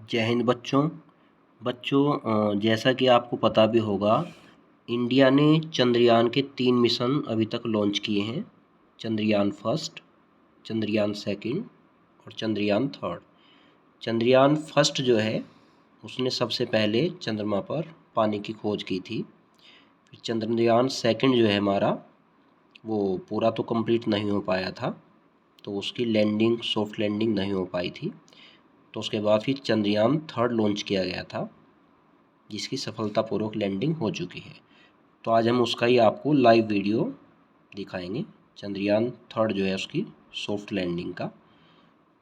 जय हिंद बच्चों। जैसा कि आपको पता भी होगा, इंडिया ने चंद्रयान के 3 मिशन अभी तक लॉन्च किए हैं। चंद्रयान फर्स्ट, चंद्रयान सेकंड और चंद्रयान थर्ड। चंद्रयान फर्स्ट जो है उसने सबसे पहले चंद्रमा पर पानी की खोज की थी। फिर चंद्रयान सेकंड जो है हमारा, वो पूरा तो कंप्लीट नहीं हो पाया था, तो उसकी लैंडिंग, सॉफ्ट लैंडिंग नहीं हो पाई थी। तो उसके बाद फिर चंद्रयान थर्ड लॉन्च किया गया था, जिसकी सफलतापूर्वक लैंडिंग हो चुकी है। तो आज हम उसका ही आपको लाइव वीडियो दिखाएंगे, चंद्रयान थर्ड जो है उसकी सॉफ्ट लैंडिंग का।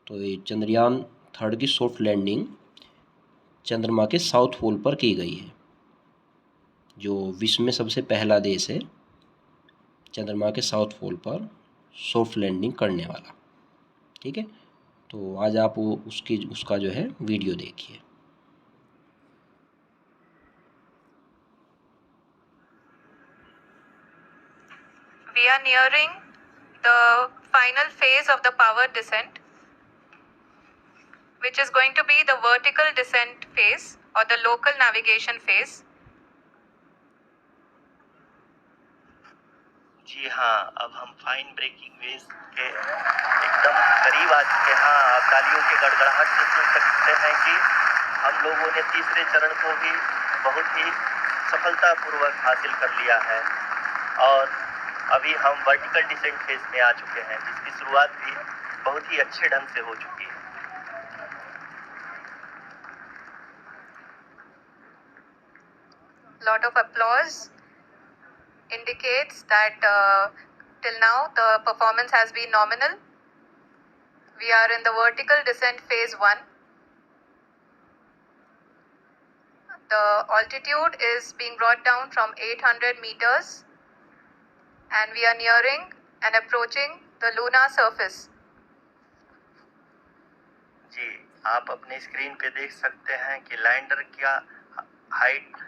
तो ये चंद्रयान थर्ड की सॉफ्ट लैंडिंग चंद्रमा के साउथ पोल पर की गई है, जो विश्व में सबसे पहला देश है चंद्रमा के साउथ पोल पर सॉफ्ट लैंडिंग करने वाला। ठीक है, तो आज आप उसका जो है वीडियो देखिए। We are nearing the final phase of the power descent, which is going to be the vertical descent phase or the local navigation phase. जी हाँ, अब हम फाइन ब्रेकिंग वेव के एकदम करीब आ चुके हैं। हाँ, आप तालियों के गड़गड़ाहट से सुन सकते हैं कि हम लोगों ने तीसरे चरण को भी बहुत ही सफलतापूर्वक हासिल कर लिया है और अभी हम वर्टिकल डिसेंट फेज में आ चुके हैं, जिसकी शुरुआत भी बहुत ही अच्छे ढंग से हो चुकी है। Lot of applause indicates that till now the performance has been nominal. We are in the vertical descent phase 1. The altitude is being brought down from 800 meters and we are nearing and approaching the lunar surface. जी, आप अपने screen पे देख सकते हैं कि lander का height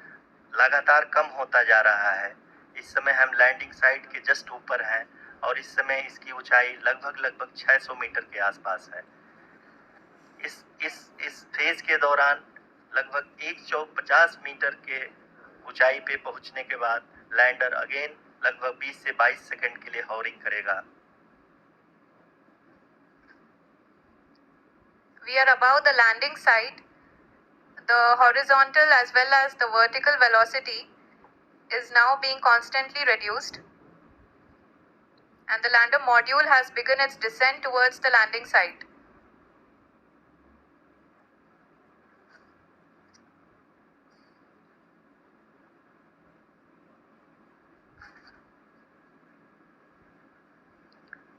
लगातार कम होता जा रहा है। इस समय हम लैंडिंग साइट के जस्ट ऊपर हैं और इस समय इसकी ऊंचाई लगभग 600 मीटर के आसपास है। इस फेज के दौरान लगभग 150 मीटर के ऊंचाई पे पहुंचने के बाद लैंडर अगेन लगभग 20 से 22 सेकंड के लिए हॉवरिंग करेगा। We are above the landing site. The horizontal as well as the vertical velocity is now being constantly reduced, and the lander module has begun its descent towards the landing site.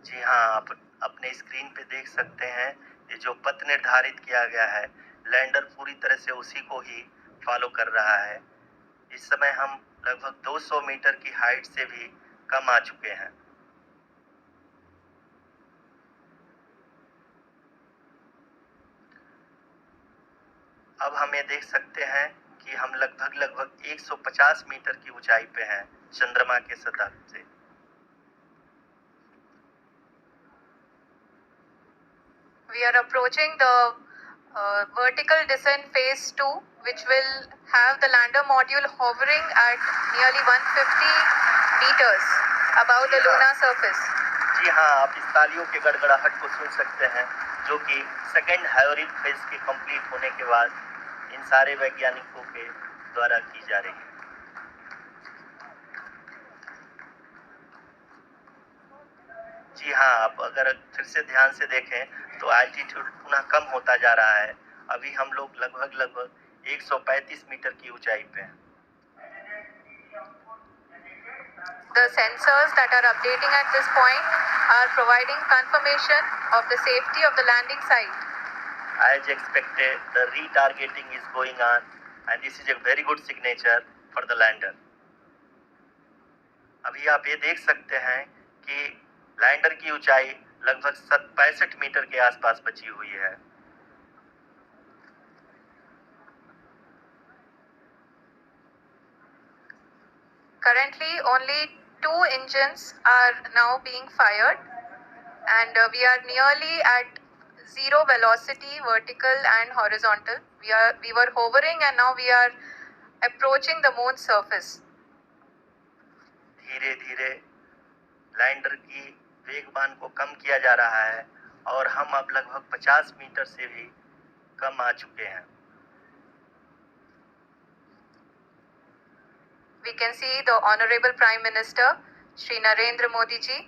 जी हाँ, आप अपने screen पे देख सकते हैं, ये जो पथ निर्धारित किया गया है, लैंडर पूरी तरह से उसी को ही फॉलो कर रहा है। इस समय हम लगभग 200 मीटर की हाइट से भी कम आ चुके हैं। अब हम ये देख सकते हैं कि हम लगभग 150 मीटर की ऊंचाई पे हैं चंद्रमा के सतह से। We are approaching the vertical descent phase 2, which will have the lander module hovering at nearly 150 meters above the lunar surface. जी हाँ, आप इस तालियों के गड़गड़ाहट को सुन सकते हैं, जो कि सेकेंड हाइवरिंग फेज के कंप्लीट होने के बाद इन सारे वैज्ञानिकों के द्वारा की जा रही है। जी हाँ, आप अगर फिर से ध्यान से देखें तो एल्टीट्यूड पुनः कम होता जा रहा है। अभी हम लोग लगभग 135 मीटर की ऊंचाई पे हैं। The sensors that are updating at this point are providing confirmation of the safety of the landing site. As expected, the retargeting is going on and this is a very good signature for the lander. अभी आप ये देख सकते हैं कि lander की ऊंचाई लगभग 65 मीटर के आसपास बची हुई है। Currently, only 2 engines are now being fired, and we are nearly at zero velocity, vertical and horizontal. We were hovering and now we are approaching the moon's surface. धीरे धीरे लैंडर की वेगमान को कम किया जा रहा है और हम अब लगभग 50 मीटर से भी कम आ चुके हैं. We can see the Honorable Prime Minister, Shri Narendra Modi ji,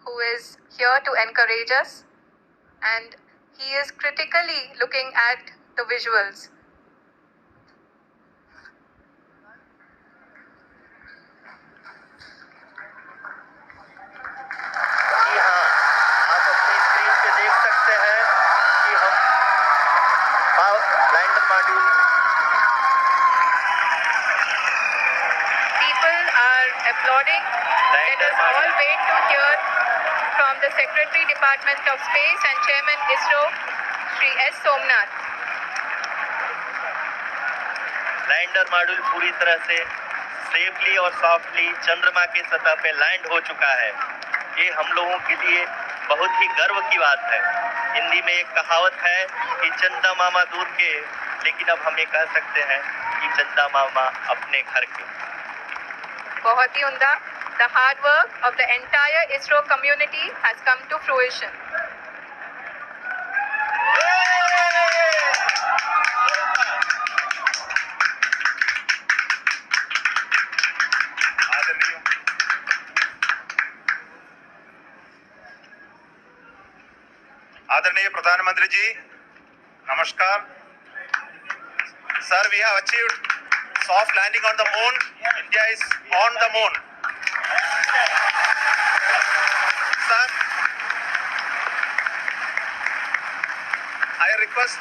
who is here to encourage us, and he is critically looking at the visuals. जी हाँ, आप अपनी स्क्रीन पे देख सकते हैं कि हम lander module. People are applauding. Let us all wait to hear from the Secretary Department of Space and Chairman ISRO, Shri S. Somnath. Lander module पूरी तरह से सेफली और सॉफ्टली चंद्रमा के सतह पे लैंड हो चुका है. ये हम लोगों के लिए बहुत ही गर्व की बात है. हिंदी में एक कहावत है कि चंदा मामा दूर के, लेकिन अब हम ये कह सकते हैं कि चंदा मामा अपने घर के. बहुत ही उम्दा. The hard work of the entire ISRO community has come to fruition. आदरणीय प्रधानमंत्री जी, नमस्कार. Sir, we have achieved soft landing on the moon. India is on the moon. Sir, I request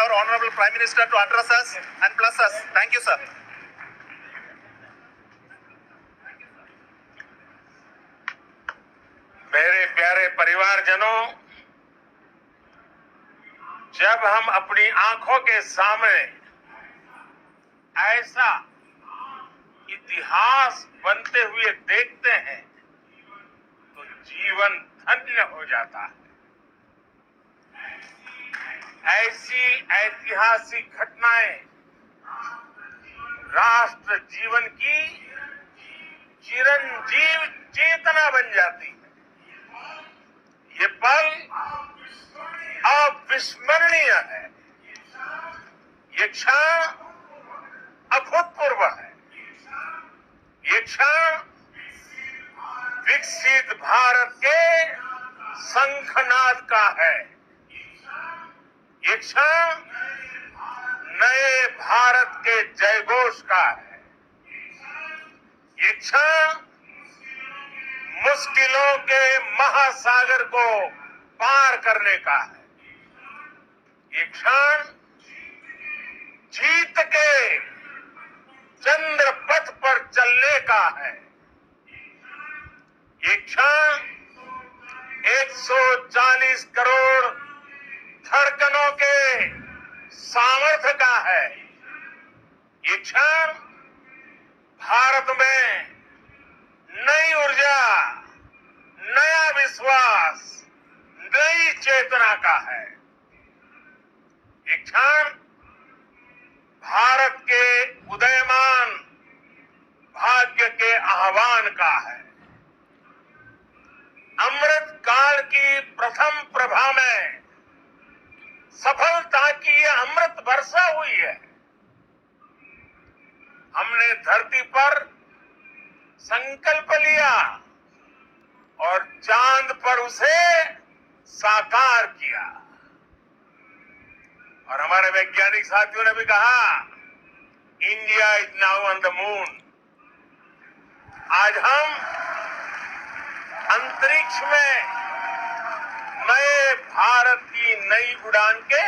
our Honorable Prime Minister to address us and bless us. Thank you, sir. मेरे प्यारे परिवारजनों, जब हम अपनी आंखों के सामने ऐसा इतिहास बनते हुए देखते हैं तो जीवन धन्य हो जाता है. ऐसी ऐतिहासिक घटनाएं राष्ट्र जीवन की चिरंजीव चेतना बन जाती है. ये पल अविस्मरणीय है. ये क्षण अभूतपूर्व है. ये क्षण विकसित भारत के शंखनाद का है. ये क्षण नए भारत के जयघोष का है. ये क्षण मुश्किलों के महासागर को पार करने का है. ये क्षण जीत के चंद्र पथ पर चलने का है. ये क्षण 140 करोड़ धड़कनों के सामर्थ्य का है. ये क्षण भारत में नई ऊर्जा, नया विश्वास, नई चेतना का है. ये क्षण भारत के उदयमान भाग्य के आह्वान का है. अमृत काल की प्रथम प्रभा में सफलता की ये अमृत वर्षा हुई है. हमने धरती पर संकल्प लिया और चांद पर उसे साकार किया. और हमारे वैज्ञानिक साथियों ने भी कहा, India is now on the moon. आज हम अंतरिक्ष में नए भारत की नई उड़ान के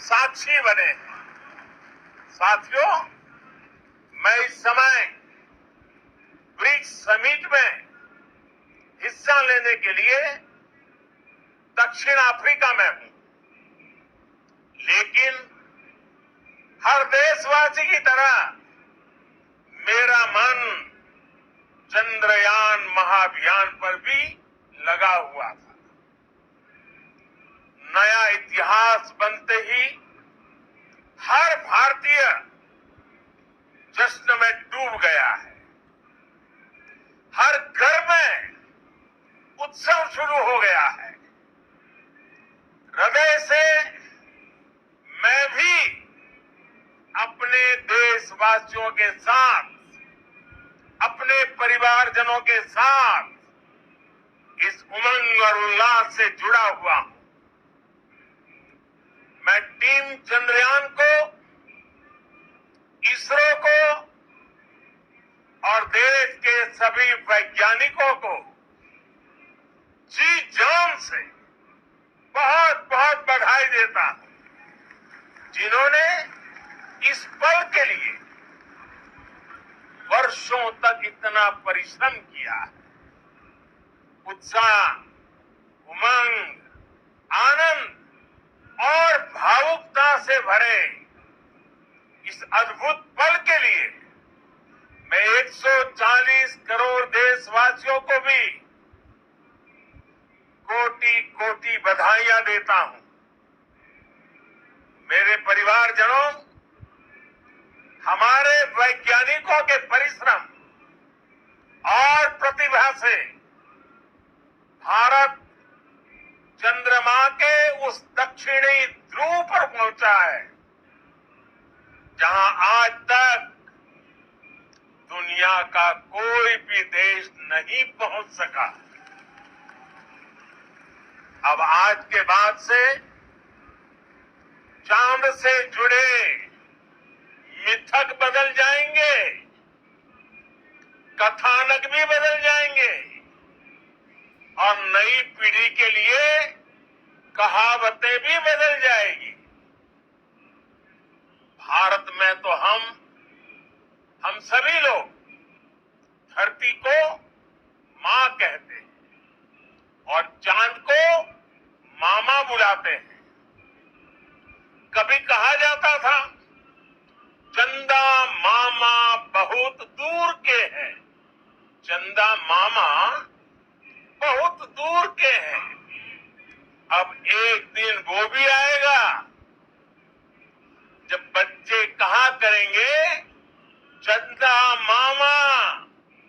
साक्षी बने. साथियों, मैं इस समय ब्रिक्स समिट में हिस्सा लेने के लिए दक्षिण अफ्रीका में हूं. लेकिन हर देशवासी की तरह मेरा मन चंद्रयान महाअभियान पर भी लगा हुआ था. नया इतिहास बनते ही हर भारतीय जश्न में डूब गया है। हर घर में उत्सव शुरू हो गया है। हृदय से मैं भी अपने देशवासियों के साथ, अपने परिवारजनों के साथ इस उमंग और उल्लास से जुड़ा हुआ हूं। मैं टीम चंद्रयान को, इसरो को और देश के सभी वैज्ञानिकों को जी जान से बहुत बहुत बधाई देता हूं, जिन्होंने इस पल के लिए वर्षों तक इतना परिश्रम किया है। उत्साह, उमंग, आनंद और भावुकता से भरे इस अद्भुत पल के लिए मैं 140 करोड़ देशवासियों को भी कोटि कोटि बधाइयां देता हूं। मेरे परिवारजनों, हमारे वैज्ञानिकों के परिश्रम और प्रतिभा से भारत चंद्रमा के उस दक्षिणी ध्रुव पर पहुंचा है, जहां आज तक दुनिया का कोई भी देश नहीं पहुंच सका। अब आज के बाद से चांद से जुड़े मिथक बदल जाएंगे, कथानक भी बदल जाएंगे और नई पीढ़ी के लिए कहावतें भी बदल जाएगी। भारत में तो हम सभी लोग धरती को मां कहते हैं और चांद को मामा बुलाते हैं। कभी कहा जाता था, चंदा मामा बहुत दूर के हैं। चंदा मामा बहुत दूर के हैं। अब एक दिन वो भी आएगा जब बच्चे कहा करेंगे, चंदा मामा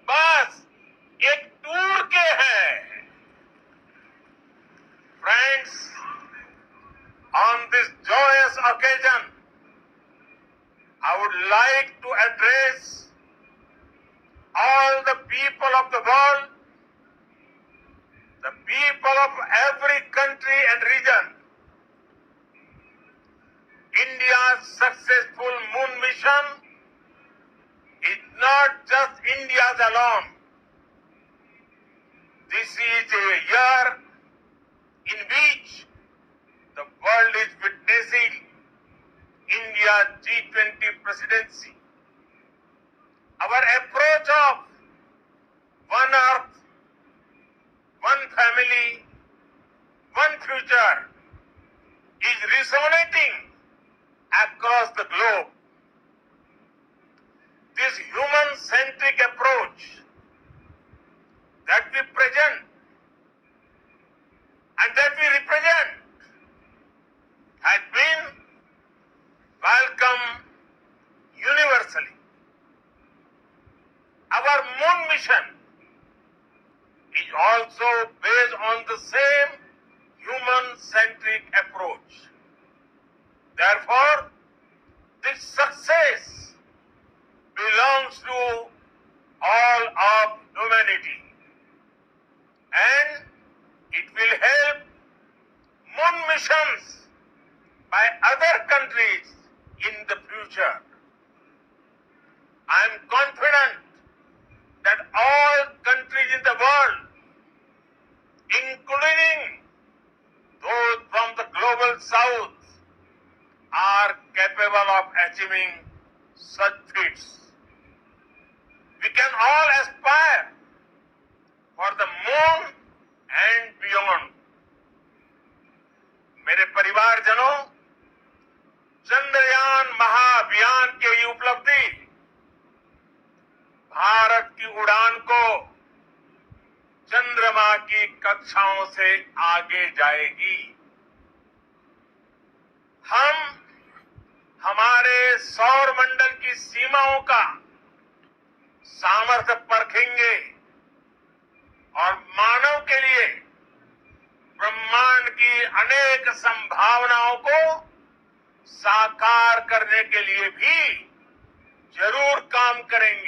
बस एक टूर के हैं। Friends, on this joyous occasion, I would like to address all the people of the world, the people of every country and region. India's successful moon mission is not just India's alone. This is a year in which the world is witnessing India's G20 presidency. Our approach of one earth, one family, one future is resonating across the globe. This human-centric approach that we present and that we represent has been welcomed universally. Our moon mission is also based on the same human-centric approach. Therefore, this success belongs to all of humanity, and it will help moon missions by other countries in the future. I am confident that all countries in the world, including those from the global south, are capable of achieving such feats. We can all aspire for the moon and beyond. मेरे परिवारजनों, चंद्रयान महाअभियान की ये उपलब्धि भारत की उड़ान को चंद्रमा की कक्षाओं से आगे जाएगी। सीमाओं का सामर्थ्य परखेंगे और मानव के लिए ब्रह्मांड की अनेक संभावनाओं को साकार करने के लिए भी जरूर काम करेंगे।